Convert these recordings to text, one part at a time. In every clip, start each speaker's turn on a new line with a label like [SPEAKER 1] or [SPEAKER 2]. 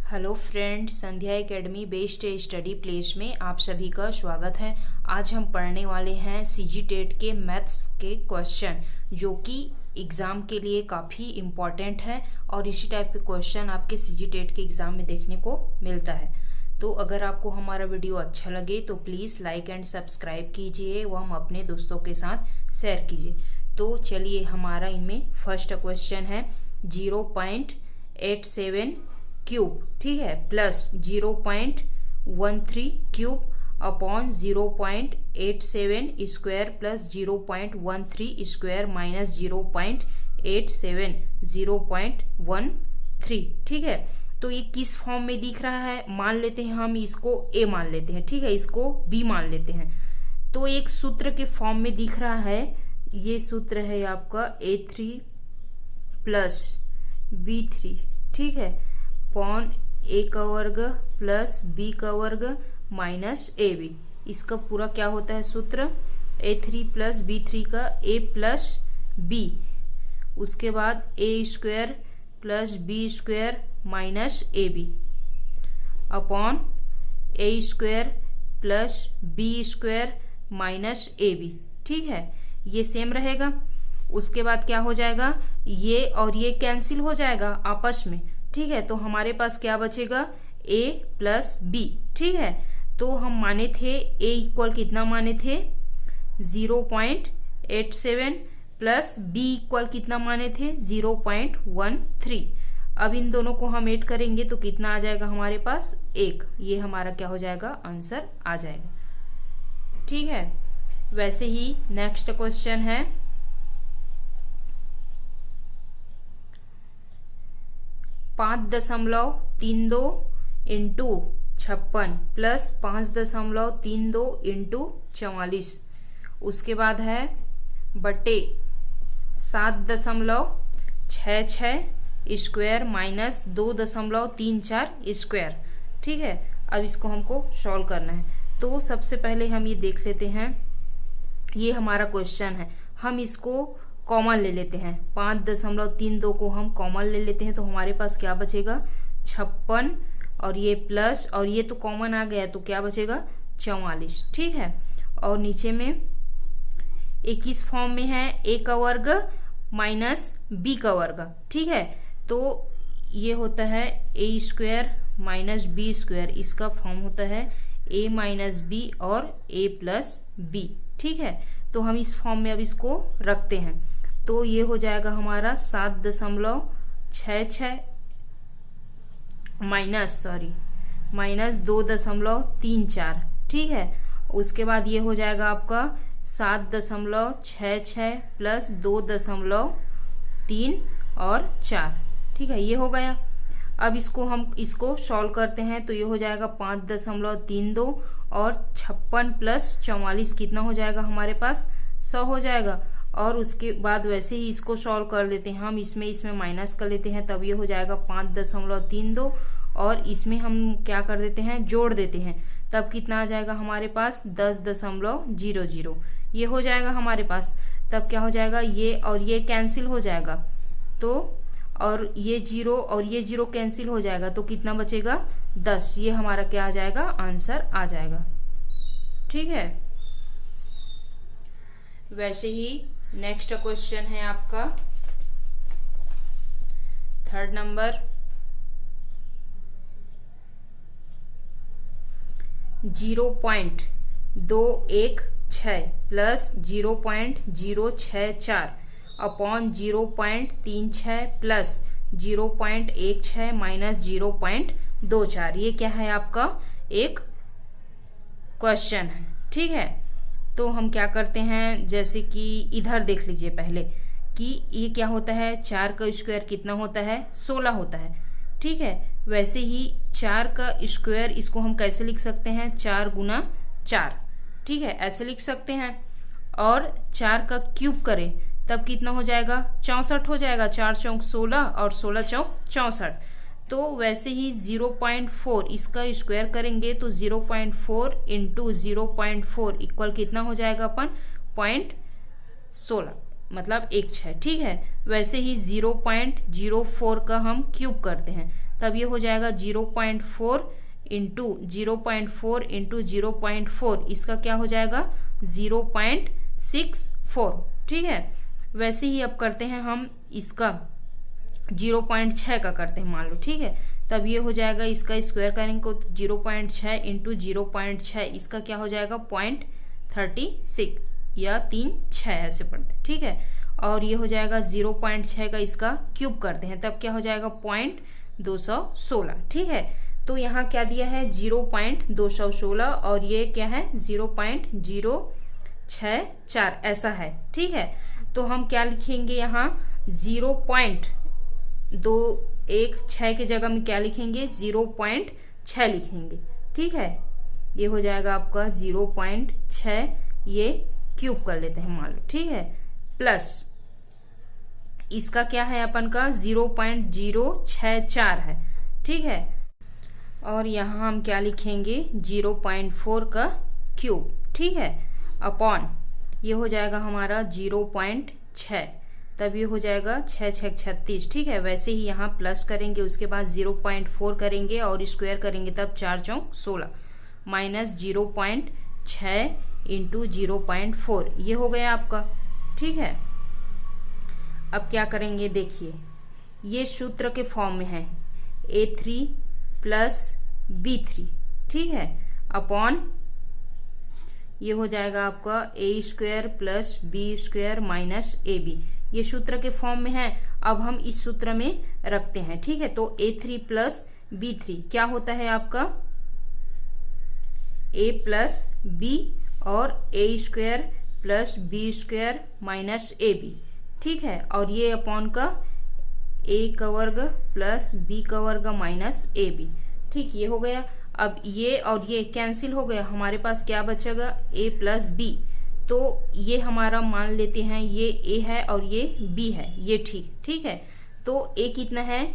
[SPEAKER 1] Hello friend, संध्या academy based study place में आप सभी का स्वागत है। आज हम पढ़ने वाले हैं सीजी टेट के मैथ्स के क्वेश्चन, जो कि एग्ज़ाम के लिए काफ़ी इम्पॉर्टेंट है और इसी टाइप के क्वेश्चन आपके सीजी टेट के एग्ज़ाम में देखने को मिलता है। तो अगर आपको हमारा वीडियो अच्छा लगे तो प्लीज़ लाइक एंड सब्सक्राइब कीजिए व हम अपने दोस्तों के साथ शेयर कीजिए। तो चलिए, हमारा इनमें फर्स्ट क्वेश्चन है 0.87 क्यूब, ठीक है, plus 0.13 cube upon 0.87 square plus 0.13 square minus 0.87 0.13, ठीक है। तो ये किस फॉर्म में दिख रहा है, मान लेते हैं हम इसको ए मान लेते हैं, ठीक है, इसको बी मान लेते हैं। तो एक सूत्र के फॉर्म में दिख रहा है। ये सूत्र है आपका A3 प्लस B3, ठीक है, अपॉन ए का वर्ग प्लस बी का वर्ग माइनस ए बी। इसका पूरा क्या होता है सूत्र, A3 प्लस B3 का A प्लस B, उसके बाद a square plus B square minus A B upon a square plus B square minus A B, ठीक है। ये सेम रहेगा। उसके बाद क्या हो जाएगा, ये और ये कैंसिल हो जाएगा आपस में, ठीक है। तो हमारे पास क्या बचेगा, a प्लस बी, ठीक है। तो हम माने थे a इक्वल कितना माने थे 0.87 प्लस b इक्वल कितना माने थे 0.13। अब इन दोनों को हम ऐड करेंगे तो कितना आ जाएगा हमारे पास 1। ये हमारा क्या हो जाएगा, आंसर आ जाएगा, ठीक है। वैसे ही नेक्स्ट क्वेश्चन है 5.32 इंटू 56 प्लस 5.32 इंटू 44। उसके बाद है बटे 7.66 स्क्वायर माइनस 2.34 स्क्वायर, ठीक है। अब इसको हमको सॉल्व करना है। तो सबसे पहले हम ये देख लेते हैं, ये हमारा क्वेश्चन है, हम इसको कॉमन ले लेते हैं। 5.32 को हम कॉमन ले लेते हैं तो हमारे पास क्या बचेगा 56 और ये प्लस और ये तो कॉमन आ गया तो क्या बचेगा 44, ठीक है। और नीचे में एक किस फॉर्म में है, ए का वर्ग माइनस बी का वर्ग, ठीक है। तो ये होता है ए स्क्वायर माइनस बी स्क्वायर, इसका फॉर्म होता है ए माइनस बी और ए प्लस बी, ठीक है। तो हम इस फॉर्म में अब इसको रखते हैं तो ये हो जाएगा हमारा 7.66 माइनस 2.34, ठीक है। उसके बाद ये हो जाएगा आपका 7.66 प्लस 2.3 और 4, ठीक है, ये हो गया। अब हम इसको सॉल्व करते हैं तो ये हो जाएगा 5.32 और 56 प्लस 44 कितना हो जाएगा हमारे पास 100 हो जाएगा। और उसके बाद वैसे ही इसको सॉल्व कर लेते हैं हम, इसमें माइनस कर लेते हैं, तब ये हो जाएगा 5.32 और इसमें हम क्या कर देते हैं, जोड़ देते हैं, तब कितना आ जाएगा हमारे पास 10.00। ये हो जाएगा हमारे पास। तब क्या हो जाएगा, ये और ये कैंसिल हो जाएगा, तो और ये 0 और ये 0 कैंसिल हो जाएगा तो कितना बचेगा 10। ये हमारा क्या आ जाएगा, आंसर आ जाएगा, ठीक है। वैसे ही नेक्स्ट क्वेश्चन है आपका 3rd number 0.216 plus 0.064 upon 0.36 plus 0.16 minus 0.24। ये क्या है आपका एक क्वेश्चन है, ठीक है। तो हम क्या करते हैं, जैसे कि इधर देख लीजिए पहले कि ये क्या होता है, 4 का स्क्वायर कितना होता है 16 होता है, ठीक है। वैसे ही 4 का स्क्वायर इसको हम कैसे लिख सकते हैं, 4 गुना 4, ठीक है, ऐसे लिख सकते हैं। और 4 का क्यूब करें तब कितना हो जाएगा 64 हो जाएगा, 4 चौक 16 और 16 चौक 64। तो वैसे ही 0.4 इसका स्क्वायर करेंगे तो 0.4 इंटू 0.4 इक्वल कितना हो जाएगा अपन 0.16, मतलब 1/6, ठीक है। वैसे ही 0.04 का हम क्यूब करते हैं तब ये हो जाएगा 0.4 इंटू 0.4 इंटू 0.4, इसका क्या हो जाएगा 0.64। ठीक है, वैसे ही अब करते हैं हम इसका 0.6 का करते हैं मान लो। ठीक है, तब ये हो जाएगा, इसका स्क्वायर करेंगे तो 0.6 इंटू 0.6, इसका क्या हो जाएगा 0.36 या 3 ऐसे पढ़ते हैं। ठीक है, और ये हो जाएगा 0.6 का इसका क्यूब करते हैं, तब क्या हो जाएगा 0.216। ठीक है, तो यहाँ क्या दिया है 0.216 और ये क्या है 0.064 ऐसा है। ठीक है, तो हम क्या लिखेंगे यहाँ 0.216 के जगह में क्या लिखेंगे 0.6 लिखेंगे। ठीक है, ये हो जाएगा आपका 0.6, ये क्यूब कर लेते हैं मान लो। ठीक है, प्लस इसका क्या है अपन का 0.064 है। ठीक है, और यहाँ हम क्या लिखेंगे 0.4 का क्यूब। ठीक है, अपॉन ये हो जाएगा हमारा 0.6, तब ये हो जाएगा 6 6 36। ठीक है, वैसे ही यहाँ प्लस करेंगे, उसके बाद 0.4 करेंगे और स्क्वायर करेंगे, तब 4 चौक 16 माइनस 0.6 इंटू 0.4, ये हो गया आपका। ठीक है, अब क्या करेंगे देखिए, ये सूत्र के फॉर्म में है A3 प्लस B3। ठीक है, अपॉन ये हो जाएगा आपका A² plus B² minus AB, ये सूत्र के फॉर्म में है। अब हम इस सूत्र में रखते हैं। ठीक है, तो A3 प्लस B3 क्या होता है आपका A प्लस B और A² plus B² minus AB। ठीक है, और ये अपॉन का A का वर्ग प्लस B का वर्ग माइनस AB। ठीक, ये हो गया। अब ये और ये कैंसिल हो गया, हमारे पास क्या बचेगा A प्लस B, तो ये हमारा मान लेते हैं ये A है और ये B है, ये ठीक है। तो A कितना है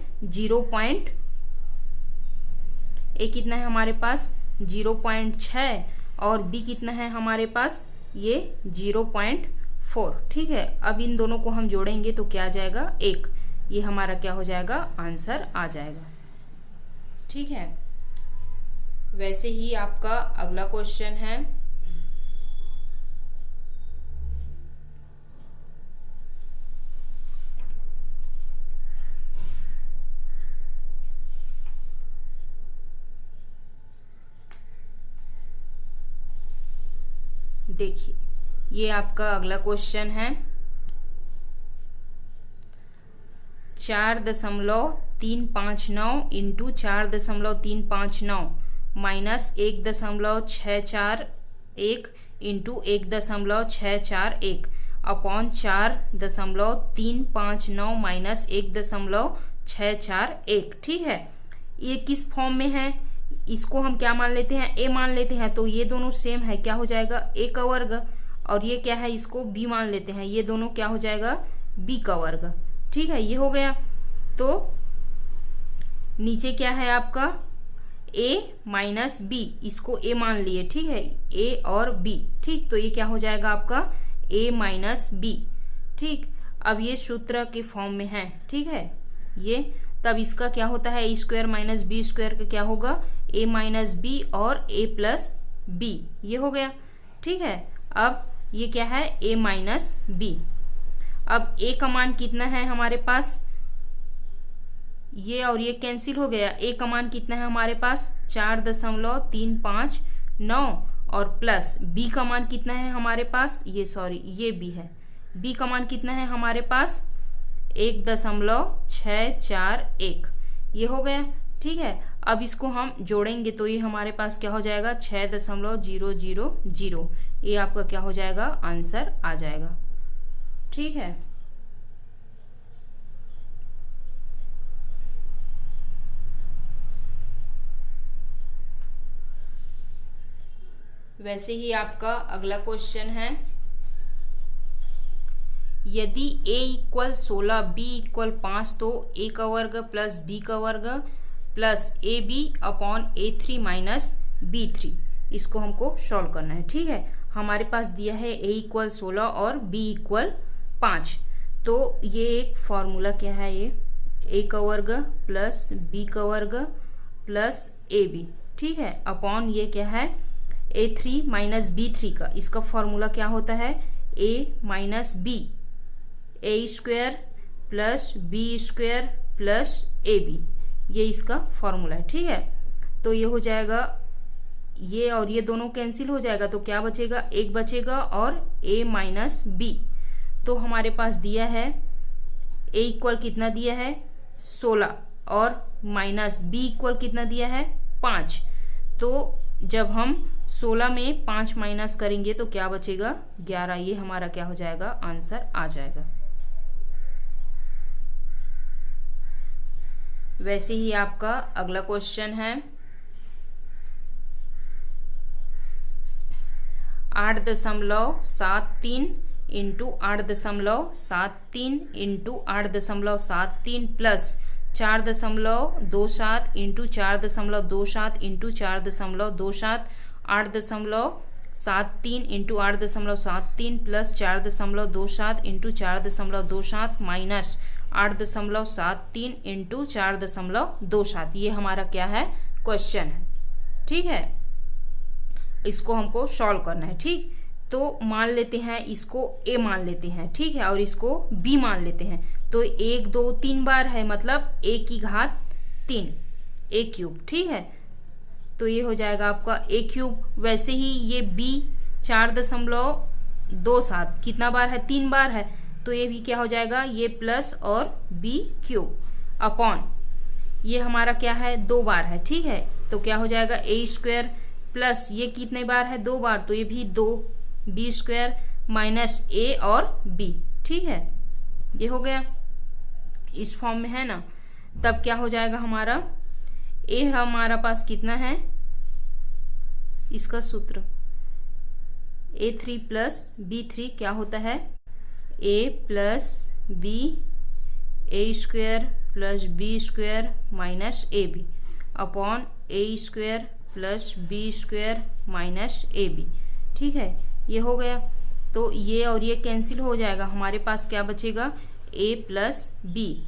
[SPEAKER 1] A कितना है हमारे पास 0.6 और B कितना है हमारे पास ये 0.4। ठीक है, अब इन दोनों को हम जोड़ेंगे तो क्या आ जाएगा 1, ये हमारा क्या हो जाएगा आंसर आ जाएगा। ठीक है, वैसे ही आपका अगला क्वेश्चन है, देखिए ये आपका अगला क्वेश्चन है 4.359 into 4.359 minus 1.641 into 1.641 upon 4.359 minus 1.641। ठीक है, ये किस फॉर्म में है, इसको हम क्या मान लेते हैं A मान लेते हैं, तो ये दोनों सेम है, क्या हो जाएगा A का वर्ग, और ये क्या है इसको B मान लेते हैं, ये दोनों क्या हो जाएगा B का वर्ग। ठीक है, ये हो गया। तो नीचे क्या है आपका A माइनस B, इसको A मान लिए। ठीक है, A और B। ठीक, तो ये क्या हो जाएगा आपका A माइनस B। ठीक, अब ये सूत्र के फॉर्म में है। ठीक है, ये तब इसका क्या होता है A² माइनस B² का क्या होगा A माइनस B और A प्लस B, ये हो गया। ठीक है, अब ये क्या है A माइनस B। अब A का मान कितना है हमारे पास, ये और ये कैंसिल हो गया, A का मान कितना है हमारे पास 4.359 और प्लस B का मान कितना है हमारे पास, ये B है, B का मान कितना है हमारे पास 1.641, ये हो गया। ठीक है, अब इसको हम जोड़ेंगे तो ये हमारे पास क्या हो जाएगा 6.000, ये आपका क्या हो जाएगा आंसर आ जाएगा। ठीक है, वैसे ही आपका अगला क्वेश्चन है, यदि A इक्वल 16 B इक्वल 5 तो A का वर्ग प्लस B का वर्ग plus AB upon A3 minus B3, इसको हमको सॉल्व करना है। ठीक है, हमारे पास दिया है A इक्वल 16 और B इक्वल 5, तो ये एक फॉर्मूला क्या है, ये ए का वर्ग प्लस बी का वर्ग प्लस ए बी, ठीक है, अपॉन ये क्या है A3 माइनस B3 का, इसका फॉर्मूला क्या होता है A minus B, A square plus B square plus A B, ये इसका फॉर्मूला है, ठीक है। तो ये हो जाएगा, ये और ये दोनों कैंसिल हो जाएगा, तो क्या बचेगा, एक बचेगा और A माइनस बी। तो हमारे पास दिया है A इक्वल कितना दिया है 16 और माइनस B इक्वल कितना दिया है 5। तो जब हम 16 में 5 माइनस करेंगे तो क्या बचेगा 11, ये हमारा क्या हो जाएगा आंसर आ जाएगा। वैसे ही आपका अगला क्वेश्चन है 8.73 into 8.73 into 8.73 plus 4.27 into 4.27 into 4.27 8.73 into 8.73 plus 4.27 into 4.27 minus 8.73 into 4.27, ये हमारा क्या है क्वेश्चन है, ठीक है। इसको हमको सॉल्व करना है, ठीक। तो मान लेते हैं इसको a मान लेते हैं, ठीक है, और इसको b मान लेते हैं। तो 1 2 3 बार है, मतलब a की घात 3 a क्यूब, ठीक है। तो ये हो जाएगा आपका a क्यूब। वैसे ही ये b 4.27 कितना बार है 3 बार है, तो ये भी क्या हो जाएगा ये प्लस और b क्यूब अपॉन ये हमारा क्या है 2 बार है, ठीक है। तो क्या हो जाएगा a स्क्वायर प्लस ये कितने बार है 2 बार, तो ये भी 2 b स्क्वायर माइनस a और b, ठीक है। ये हो गया, इस फॉर्म में है ना। तब क्या हो जाएगा हमारा a हमारा पास कितना है, इसका सूत्र a3 प्लस b3 क्या होता है a plus b a square plus b square minus A B upon a square plus B square minus A B, ठीक है। ये हो गया, तो ये और ये कैंसिल हो जाएगा, हमारे पास क्या बचेगा a प्लस बी।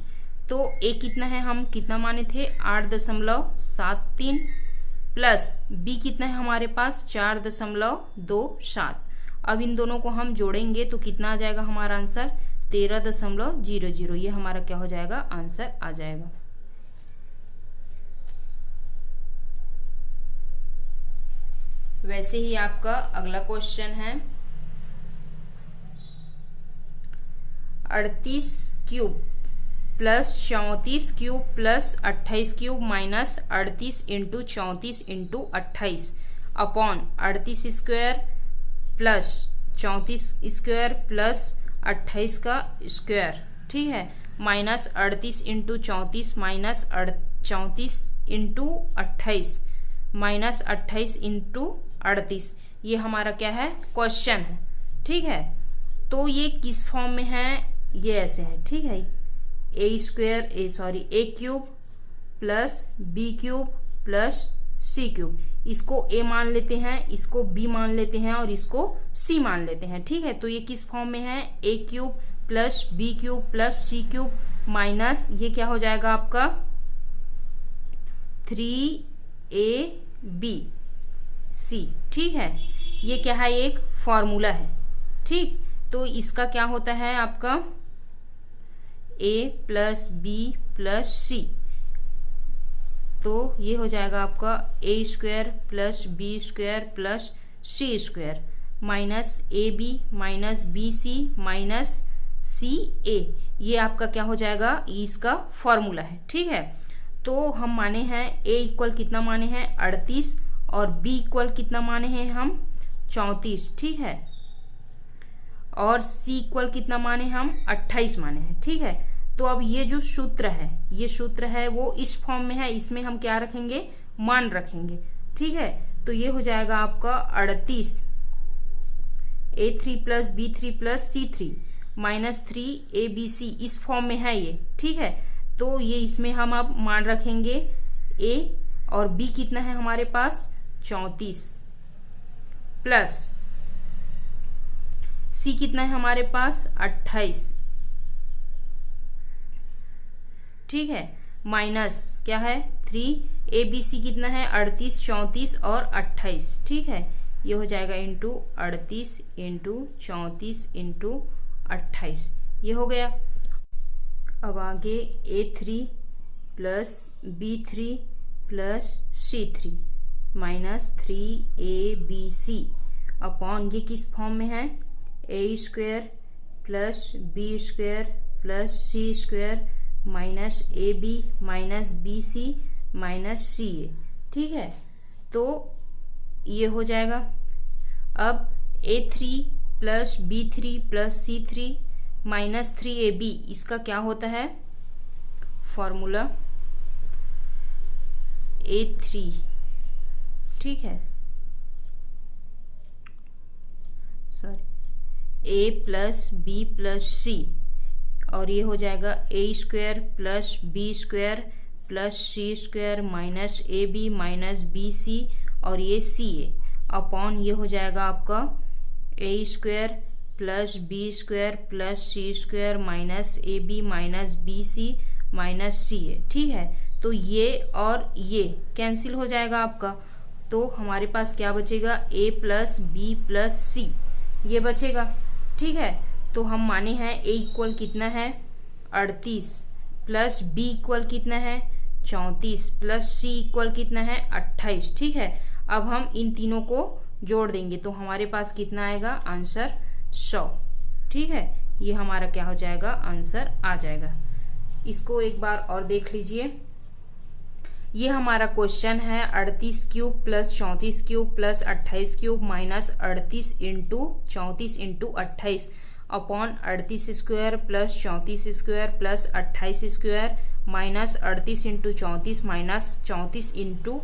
[SPEAKER 1] तो a कितना है, हम कितना माने थे 8.73 प्लस b कितना है हमारे पास 4.27। अब इन दोनों को हम जोड़ेंगे तो कितना आ जाएगा हमारा आंसर 13.00, ये हमारा क्या हो जाएगा आंसर आ जाएगा। वैसे ही आपका अगला क्वेश्चन है 38 cube plus 34 cube plus 28 cube minus 38 into 34 into 28 upon 38 square plus 34 square plus 28 का स्क्वायर, ठीक है, minus 38 into 34 minus 34 into 28 minus 28 into 38, ये हमारा क्या है क्वेश्चन है, ठीक है। तो ये किस फॉर्म में है, ये ऐसे है, ठीक है, a cube plus b cube plus c cube, इसको a मान लेते हैं, इसको b मान लेते हैं और इसको c मान लेते हैं, ठीक है। तो ये किस फॉर्म में है a cube plus b cube plus c cube minus ये क्या हो जाएगा आपका 3abc, ठीक है। ये क्या है एक फॉर्मूला है, ठीक। तो इसका क्या होता है आपका a plus b plus c, तो ये हो जाएगा आपका a square plus B square plus c square minus A b minus b c minus c a, ये आपका क्या हो जाएगा इसका फॉर्मूला है, ठीक है। तो हम माने हैं a इक्वल कितना माने हैं 38 और b इक्वल कितना माने हैं हम 34, ठीक है, और c इक्वल कितना माने हम 28 माने हैं, ठीक है। तो अब ये जो सूत्र है, ये सूत्र है वो इस फॉर्म में है, इसमें हम क्या रखेंगे मान रखेंगे, ठीक है। तो ये हो जाएगा आपका 38 a3 plus b3 plus c3 minus 3abc, इस फॉर्म में है ये, ठीक है। तो ये इसमें हम अब मान रखेंगे a और b कितना है हमारे पास 34 प्लस c कितना है हमारे पास 28, ठीक है, माइनस क्या है 3, ABC कितना है 38, 34 और 28, ठीक है, ये हो जाएगा इंटू 38 इंटू 34 इंटू 28, ये हो गया। अब आगे A3 plus B3 plus C3 minus 3ABC upon ये किस फॉर्म में है A² plus B² plus C² minus AB minus BC minus CA, ठीक है, तो ये हो जाएगा। अब A3 plus B3 plus C3 minus 3AB इसका क्या होता है फॉर्मूला A3, ठीक है, sorry A plus B plus C और ये हो जाएगा A² plus B² plus C² minus AB minus BC और ये CA अपॉन ये हो जाएगा आपका A² plus B² plus C² minus AB minus BC minus CA, ठीक है, तो ये और ये कैंसिल हो जाएगा आपका, तो हमारे पास क्या बचेगा A plus B plus C ये बचेगा, ठीक है। तो हम माने हैं A इक्वल कितना है 38 प्लस B इक्वल कितना है 34 प्लस C इक्वल कितना है 28, ठीक है। अब हम इन तीनों को जोड़ देंगे तो हमारे पास कितना आएगा आंसर 100, ठीक है, ये हमारा क्या हो जाएगा आंसर आ जाएगा। इसको एक बार और देख लीजिए, ये हमारा क्वेश्चन है 38 cube plus 34 cube plus 28 cube minus 38 into 34 into 28 upon 38 square plus 34 square plus 28 square minus 38 into 34 minus 34 into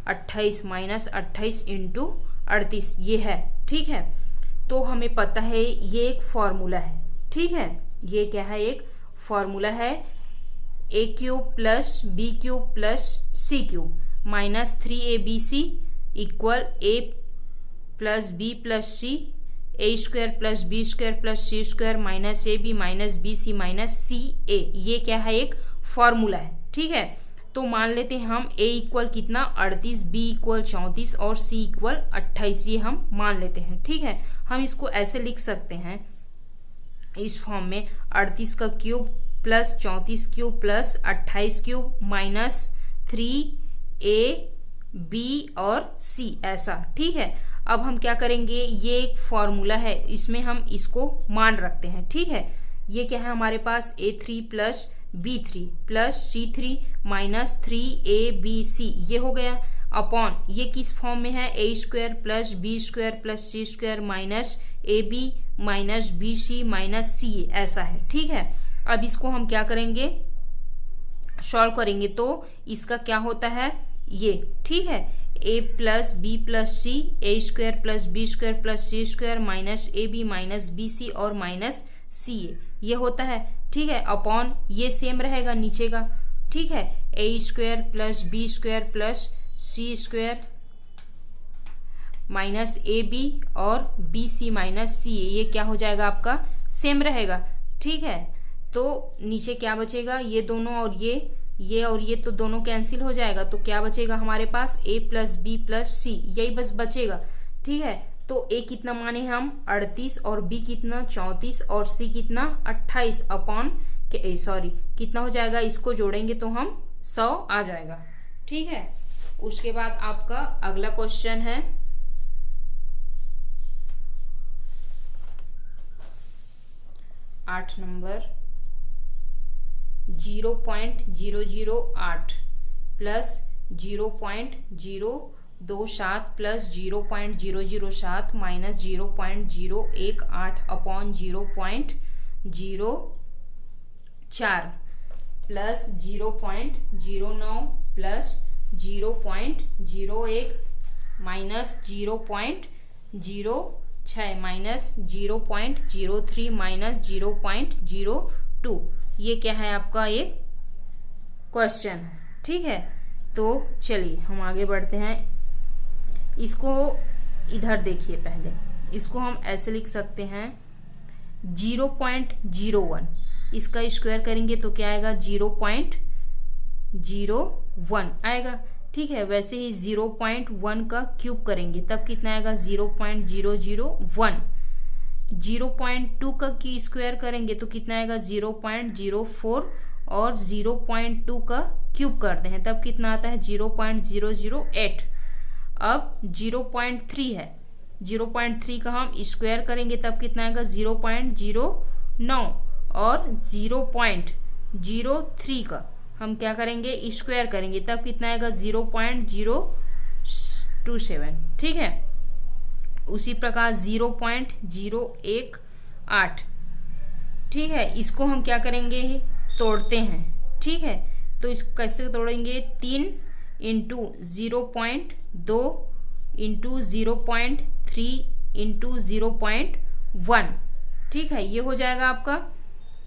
[SPEAKER 1] 28 minus 28 into 38 ये है, ठीक है। तो हमें पता है ये एक फॉर्मूला है, ठीक है, ये क्या है एक फॉर्मूला है A cube plus B cube plus C cube minus 3ABC equal A plus B plus C A² plus B² plus C² minus AB minus BC minus CA, ये क्या है एक फॉर्मूला है, ठीक है। तो मान लेते हैं हम A इक्वल कितना 38, B इक्वल 34 और C इक्वल 28, ये हम मान लेते हैं, ठीक है। हम इसको ऐसे लिख सकते हैं इस फॉर्म में 38 का cube plus 34 cube plus 28 cube minus 3AB और C ऐसा, ठीक है। अब हम क्या करेंगे, ये एक फॉर्मूला है, इसमें हम इसको मान रखते हैं, ठीक है। ये क्या है हमारे पास A3 plus B3 plus C3 minus 3ABC ये हो गया अपॉन ये किस फॉर्म में है A² plus B² plus C² minus AB minus BC minus CA ऐसा है, ठीक है। अब इसको हम क्या करेंगे सॉल्व करेंगे तो इसका क्या होता है ये, ठीक है, A plus B plus C A² plus B² plus C² minus AB minus BC और माइनस CA ये होता है, ठीक है, अपॉन ये सेम रहेगा नीचे का, ठीक है, A² plus B² plus C² minus AB और BC माइनस CA ये क्या हो जाएगा आपका सेम रहेगा, ठीक है। तो नीचे क्या बचेगा ये दोनों और ये और ये तो दोनों कैंसिल हो जाएगा, तो क्या बचेगा हमारे पास A plus B plus C यही बस बचेगा, ठीक है। तो A कितना माने हम 38 और B कितना 34 और C कितना 28 अपॉन सॉरी कितना हो जाएगा, इसको जोड़ेंगे तो हम 100 आ जाएगा, ठीक है। उसके बाद आपका अगला क्वेश्चन है 8 number 0.008 plus 0.027 plus 0.007 minus 0.018 upon 0.04 plus 0.09 plus 0.01 minus 0.06 minus 0.03 minus 0.02 ये क्या है आपका ये क्वेश्चन, ठीक है। तो चलिए हम आगे बढ़ते हैं, इसको इधर देखिए, पहले इसको हम ऐसे लिख सकते हैं 0.01 इसका स्क्वायर करेंगे तो क्या आएगा 0.01 0.01 आएगा। ठीक है, वैसे ही 0.1 का क्यूब करेंगे तब कितना आएगा 0.001। 0.2 का क्यू स्क्वायर करेंगे तो कितना आएगा 0.04 और 0.2 का क्यूब करते हैं तब कितना आता है 0.008। अब 0.3 है, 0.3 का हम स्क्वायर करेंगे तब कितना आएगा 0.09 और 0.03 का हम क्या करेंगे स्क्वायर करेंगे तब कितना आएगा 0.027। ठीक है, उसी प्रकार 0.018। ठीक है, इसको हम क्या करेंगे तोड़ते हैं। ठीक है, तो इसको कैसे तोड़ेंगे 3 इंटू 0.2 इंटू 0.3 इंटू 0.1। ठीक है, ये हो जाएगा आपका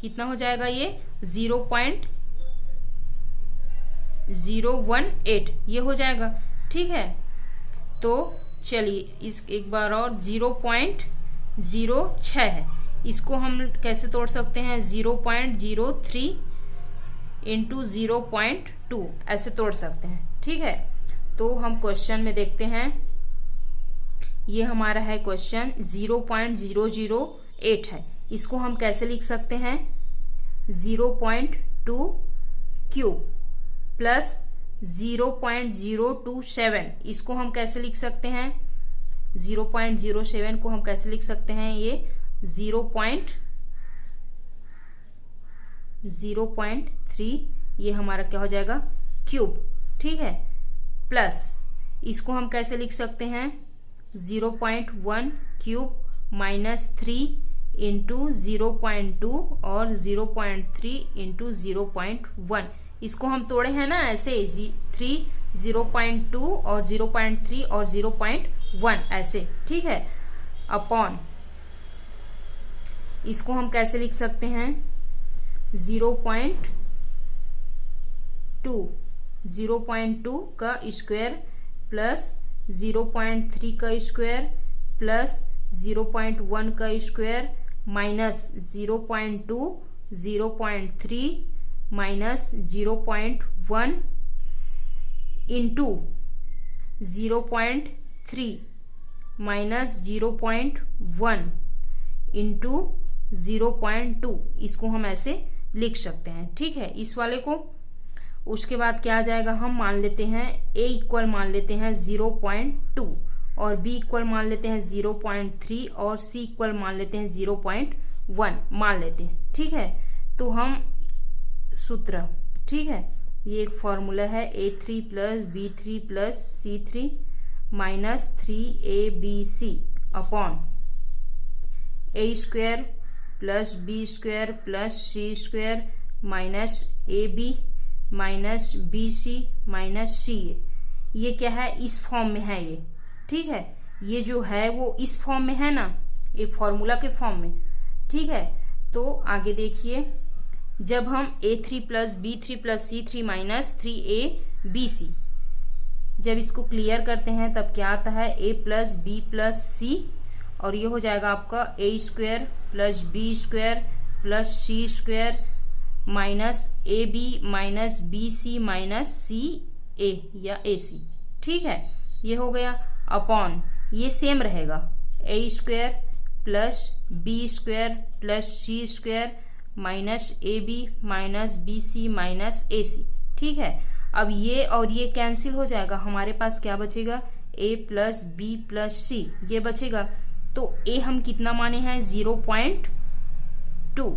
[SPEAKER 1] कितना हो जाएगा ये 0.018 ये हो जाएगा। ठीक है, तो चलिए इस एक बार और 0.06 है, इसको हम कैसे तोड़ सकते हैं 0.03 इंटू 0.2 ऐसे तोड़ सकते हैं। ठीक है, तो हम क्वेश्चन में देखते हैं, ये हमारा है क्वेश्चन 0.008 है, इसको हम कैसे लिख सकते हैं 0.2 क्यूब प्लस 0.027 इसको हम कैसे लिख सकते हैं 0.07 को हम कैसे लिख सकते हैं ये 0.3 ये हमारा क्या हो जाएगा क्यूब। ठीक है, प्लस इसको हम कैसे लिख सकते हैं 0.1 क्यूब माइनस 3 इंटू 0.2 और 0.3 इंटू 0.1 इसको हम तोड़े हैं ना ऐसे 3 0.2 और 0.3 और 0.1 ऐसे। ठीक है, अपॉन इसको हम कैसे लिख सकते हैं 0.2 का स्क्वायर प्लस 0.3 का स्क्वायर प्लस 0.1 का square minus 0.2 0.3 minus 0.1 into 0.3 minus 0.1 into 0.2 इसको हम ऐसे लिख सकते हैं। ठीक है, इस वाले को उसके बाद क्या आ जाएगा हम मान लेते हैं a इक्वल मान लेते हैं 0.2 और b इक्वल मान लेते हैं 0.3 और c इक्वल मान लेते हैं 0.1 मान लेते हैं। ठीक है, तो हम सूत्र, ठीक है, ये एक फॉर्मूला है a3 plus b3 plus c3 minus 3abc upon a square plus b square plus c square minus ab minus bc minus ca। ये क्या है इस फॉर्म में है ये। ठीक है, ये जो है वो इस फॉर्म में है ना, ये फॉर्मूला के फॉर्म में। ठीक है, तो आगे देखिए, जब हम a3 plus b3 plus c3 minus 3abc जब इसको क्लियर करते हैं तब क्या आता है a plus b plus c और ये हो जाएगा आपका a square plus b square plus c square minus ab minus bc minus ca या ac। ठीक है, ये हो गया अपॉन ये सेम रहेगा a square plus b square plus c square minus ab minus bc minus ac। ठीक है, अब ये और ये कैंसिल हो जाएगा, हमारे पास क्या बचेगा a plus b plus c ये बचेगा। तो a हम कितना माने हैं 0.2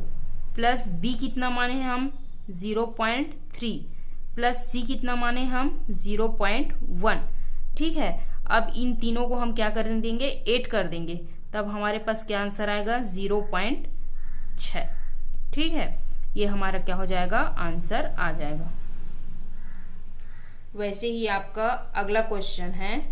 [SPEAKER 1] प्लस b कितना माने हैं हम 0.3 प्लस c कितना माने हम 0.1। ठीक है, अब इन तीनों को हम क्या कर देंगे ऐड कर देंगे तब हमारे पास क्या आंसर आएगा 0.6। ठीक है, ये हमारा क्या हो जाएगा आंसर आ जाएगा। वैसे ही आपका अगला क्वेश्चन है,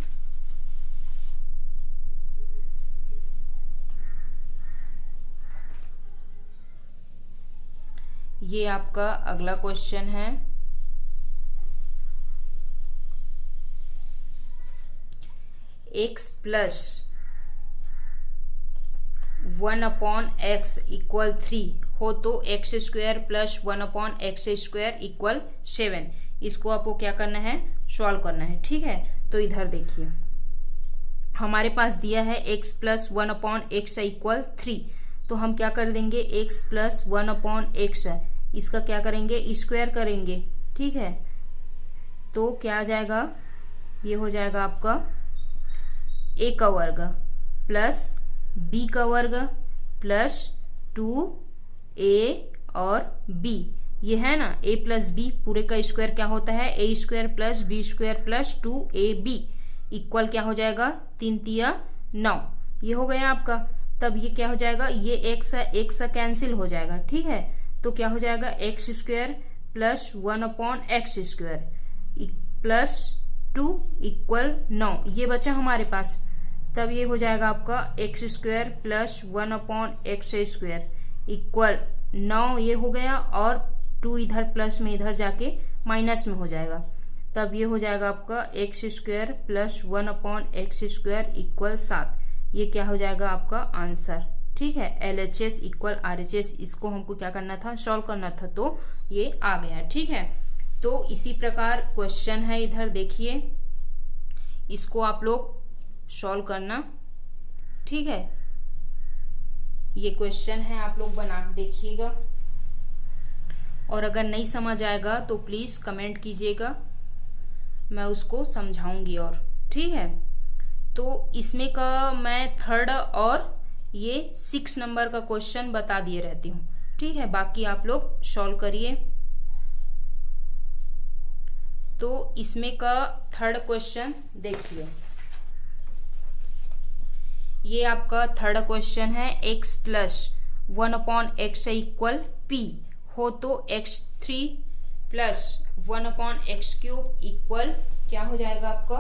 [SPEAKER 1] ये आपका अगला क्वेश्चन है x प्लस 1/x इक्वल 3 हो तो x square plus 1/x square equal 7 इसको आपको क्या करना है, सॉल्व करना है। ठीक है, तो इधर देखिए हमारे पास दिया है x प्लस 1/x इक्वल 3, तो हम क्या कर देंगे, x प्लस 1/x इसका क्या करेंगे, स्क्वायर करेंगे। ठीक है, तो क्या आ जाएगा, ये हो जाएगा आपका a का वर्ग प्लस b का वर्ग प्लस 2a और b, ये है ना a प्लस b, पूरे का स्क्वायर क्या होता है, a square plus b square plus 2ab equal क्या हो जाएगा, 3 तिया 9, ये हो गया आपका। तब ये क्या हो जाएगा, ये x कैंसिल हो जाएगा। ठीक है, तो क्या हो जाएगा, x square plus 1/x square plus 2 equal 9, ये बचा हमारे पास। तब ये हो जाएगा आपका x square plus 1/x square equal 9, ये हो गया, और 2 इधर प्लस में इधर जाके माइनस में हो जाएगा। तब ये हो जाएगा आपका x square plus 1/x square equal 7, ये क्या हो जाएगा आपका आंसर। ठीक है, LHS इक्वल RHS, इसको हमको क्या करना था, सॉल्व करना था, तो ये आ गया। ठीक है, तो इसी प्रकार क्वेश्चन है इधर देखिए, इसको आप लोग सॉल्व करना। ठीक है, ये क्वेश्चन है, आप लोग बना देखिएगा, और अगर नहीं समझ आएगा तो प्लीज कमेंट कीजिएगा, मैं उसको समझाऊंगी। और ठीक है, तो इसमें का मैं 3rd और ये 6 नंबर का क्वेश्चन बता दिए रहती हूँ। ठीक है, बाकी आप लोग सॉल्व करिए। तो इसमें का 3rd क्वेश्चन देखिए, ये आपका 3rd क्वेश्चन है, x plus 1/x equal p हो तो x3 plus 1/x cube equal क्या हो जाएगा आपका,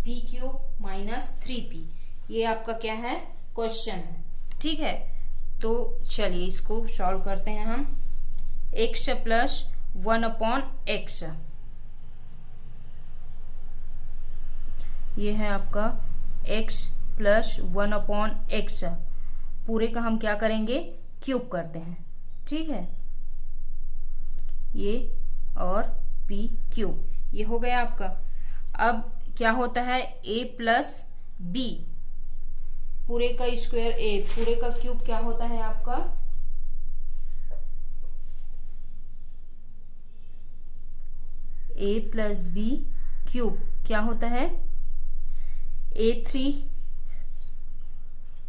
[SPEAKER 1] p क्यूब माइनस 3p, ये आपका क्या है, क्वेश्चन है। ठीक है, तो चलिए इसको सॉल्व करते हैं हम। x प्लस 1/x, ये है आपका x प्लस 1/x, पूरे का हम क्या करेंगे, क्यूब करते हैं। ठीक है, ये और p क्यूब, ये हो गया आपका। अब क्या होता है, a प्लस b, पूरे का स्क्वायर a, पूरे का क्यूब क्या होता है आपका, a प्लस b क्यूब क्या होता है, a3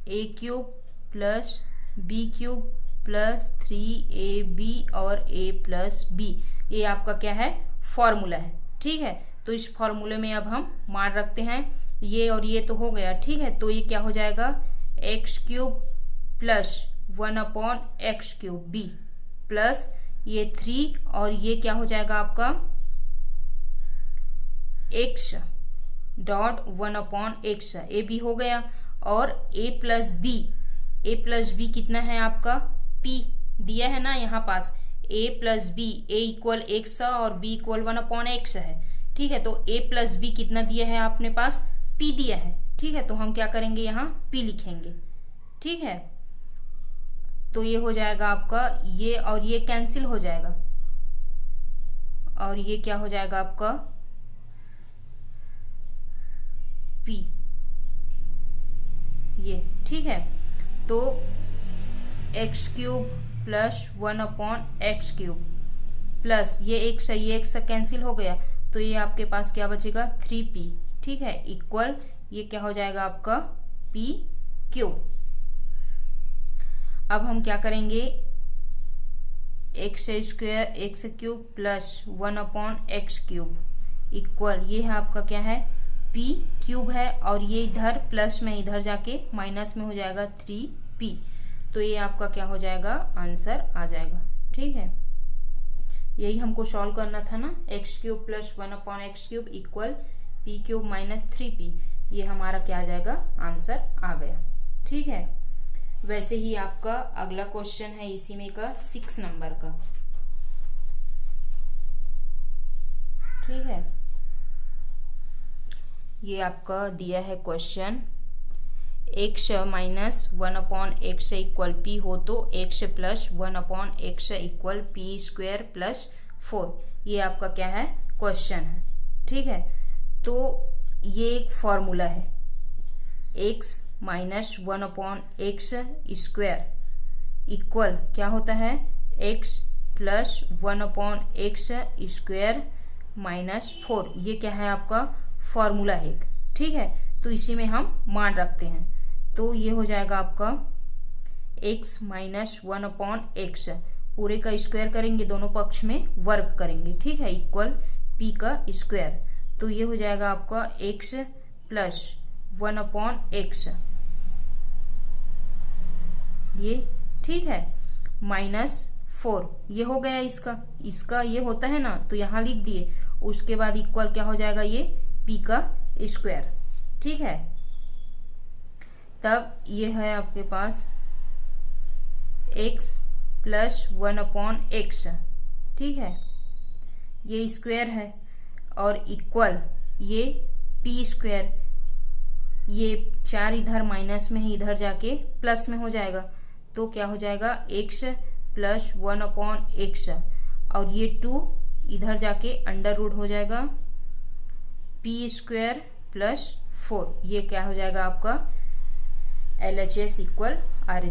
[SPEAKER 1] a cube plus b cube plus 3ab और a प्लस b, ये आपका क्या है, फॉर्मूला है। ठीक है, तो इस फॉर्मूले में अब हम मान रखते हैं, ये और ये तो हो गया। ठीक है, तो ये क्या हो जाएगा, x cube plus 1/x cube b plus ये 3 और ये क्या हो जाएगा आपका x dot 1/x, A B हो गया, और a प्लस बी कितना है आपका, p दिया है ना यहाँ पास, a plus B, a equal x और b इक्वल 1/x है। ठीक है, तो a प्लस बी कितना दिया है आपने पास, p दिया है। ठीक है, तो हम क्या करेंगे, यहाँ p लिखेंगे। ठीक है, तो ये हो जाएगा आपका, ये और ये कैंसिल हो जाएगा, और ये क्या हो जाएगा आपका p, ये। ठीक है, तो x cube plus 1/x cube plus ये x कैंसिल हो गया, तो ये आपके पास क्या बचेगा, 3p। ठीक है, इक्वल ये क्या हो जाएगा आपका p क्यूब। अब हम क्या करेंगे, x square x cube plus 1/x cube equal ये है आपका क्या है, p क्यूब है, और ये इधर प्लस में इधर जाके माइनस में हो जाएगा 3p, तो ये आपका क्या हो जाएगा, आंसर आ जाएगा। ठीक है, यही हमको सॉल्व करना था ना, x cube plus 1/x cube equal p cube minus 3p, ये हमारा क्या आ जाएगा, आंसर आ गया। ठीक है, वैसे ही आपका अगला क्वेश्चन है इसी में का 6 नंबर का। ठीक है, ये आपका दिया है question, x minus 1/x equal p हो तो x plus 1/x equal p square plus 4, ये आपका क्या है, क्वेश्चन है, ठीक है। तो ये एक फॉर्मूला है, x minus 1/x square equal क्या होता है, x plus 1/x square minus 4। ये क्या है आपका फॉर्मूला है एक, ठीक है। तो इसी में हम मान रखते हैं, तो ये हो जाएगा आपका x माइनस 1/x, पूरे का स्क्वायर करेंगे, दोनों पक्ष में वर्ग करेंगे, ठीक है, इक्वल p का स्क्वायर। तो ये हो जाएगा आपका x प्लस 1/x, ये ठीक है, माइनस 4। ये हो गया इसका ये होता है ना, तो यहां लिख दिए। उसके बाद इक्वल क्या हो जाएगा, ये p का स्क्वायर, ठीक है। तब ये है आपके पास x प्लस 1/x, ठीक है, ये स्क्वायर है, और इक्वल ये p स्क्वायर, ये 4 इधर माइनस में है, इधर जाके प्लस में हो जाएगा। तो क्या हो जाएगा, x प्लस 1/x, और ये 2 इधर जाके अंडर रूट हो जाएगा, p स्क्वायर प्लस 4। ये क्या हो जाएगा आपका LHS इक्वल RH।